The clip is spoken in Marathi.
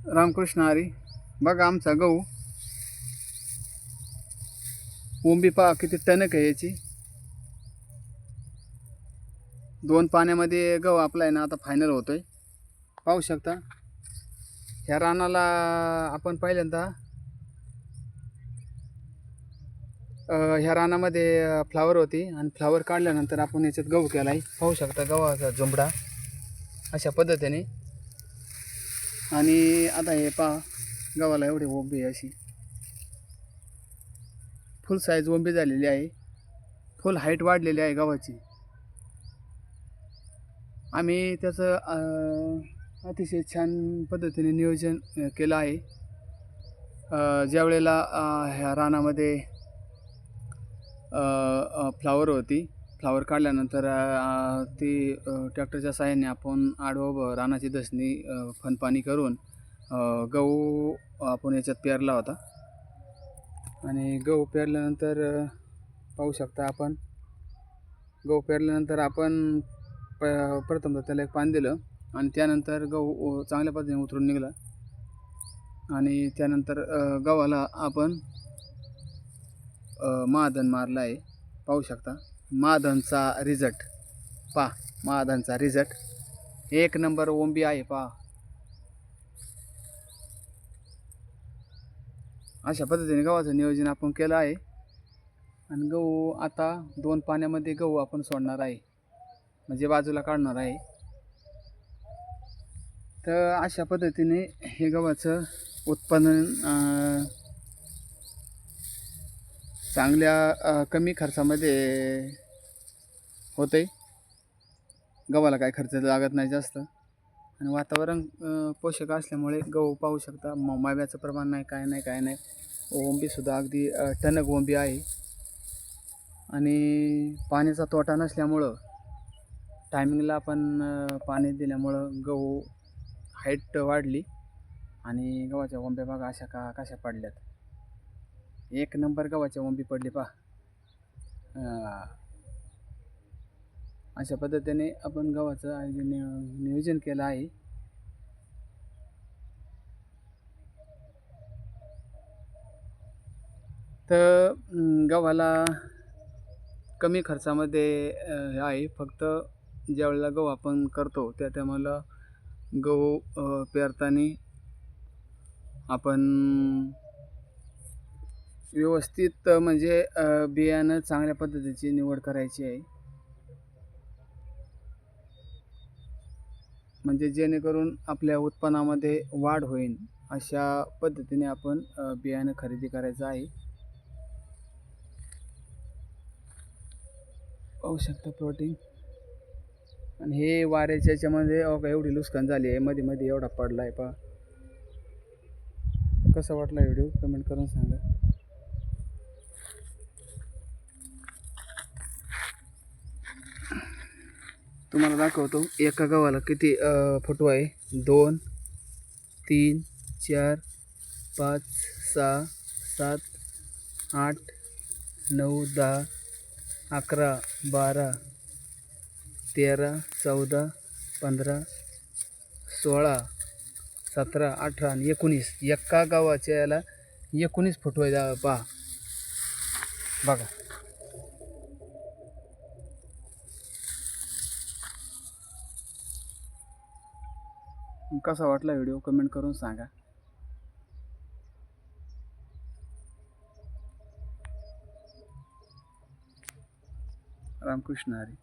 रामकृष्ण हरी. बघा आमचा गहू ओंबी पहा किती टणक आहे याची. 2 पाण्यामध्ये गहू आपला आहे ना आता फायनल होतोय. पाहू शकता ह्या रानाला आपण पहिल्यांदा ह्या रानामध्ये फ्लावर होती आणि फ्लावर काढल्यानंतर आपण याच्यात गहू केला आहे. पाहू शकता गव्हाचा जुंबडा अशा पद्धतीने. आणि आता हे पहा गव्हाला एवढी ओंबी आहे अशी फुल साईज ओंबी झालेली आहे. फुल हाईट वाढलेली आहे गव्हाची. आम्ही त्याचं अतिशय छान पद्धतीने नियोजन केलं आहे. ज्या वेळेला ह्या रानामध्ये फ्लावर होती, फ्लावर काढल्यानंतर ती ट्रॅक्टरच्या साहाय्याने आपण आडवं रानाची दसणी फनपाणी करून गहू आपण याच्यात पेरला होता. आणि गहू पेरल्यानंतर पाहू शकता आपण गहू पेरल्यानंतर आपण प्रथम त्याला एक पान दिलं आणि त्यानंतर गहू चांगल्या पद्धतीने उतरून निघाला. आणि त्यानंतर गव्हाला आपण महाधन मारला आहे. पाहू शकता महाधनचा रिझल्ट पहा. महाधनचा रिझल्ट 1 नंबर ओंबी आहे पहा. अशा पद्धतीने गव्हाचं नियोजन आपण केलं आहे. आणि गहू आता 2 पाण्यामध्ये गहू आपण सोडणार आहे, म्हणजे बाजूला काढणार आहे. तर अशा पद्धतीने हे गव्हाचं उत्पादन चांगल्या कमी खर्चामध्ये होते. गव्हाला काय खर्च लागत नाही जास्त. आणि वातावरण पोषक असल्यामुळे गहू पाहू शकता माव्याचं प्रमाण नाही, काय नाही. ओंबीसुद्धा अगदी टणक ओंबी आहे. आणि पाण्याचा तोटा नसल्यामुळं टायमिंगला आपण पाणी दिल्यामुळं गहू हाईट वाढली. आणि गव्हाच्या ओंब्या बघा अशा कशा पडल्यात. 1 नंबर गव्हाच्या ओंबी पडली पहा. अशा पद्धतीने आपण गव्हाचं नियोजन केलं आहे. तर गव्हाला कमी खर्चामध्ये आहे. फक्त ज्यावेळेला गहू आपण करतो त्या टायमाला गहू पेरताना आपण व्यवस्थित म्हणजे बियाणं चांगल्या पद्धतीची निवड करायची आहे, म्हणजे जेणेकरून आपल्या उत्पन्नामध्ये वाढ होईल अशा पद्धतीने आपण बियाणं खरेदी करायचं आहे. पाहू शकता प्लॉटिंग. आणि हे वाऱ्याच्या याच्यामध्ये एवढी नुकसान झाली आहे, मध्ये मध्ये एवढा पडला आहे पहा. कसा वाटला व्हिडिओ कमेंट करून सांगा. तुम्हाला दाखवतो एका गव्हाला किती फुटवा आहे. 2 3 4 5 6 7 8 9 10 11 12 13 14 15 16 17 18 आणि 19. एका गावाच्या याला 19 फुटवा पहा. बघा कसा वाटला व्हिडिओ कमेंट करून सांगा. रामकृष्ण हरी.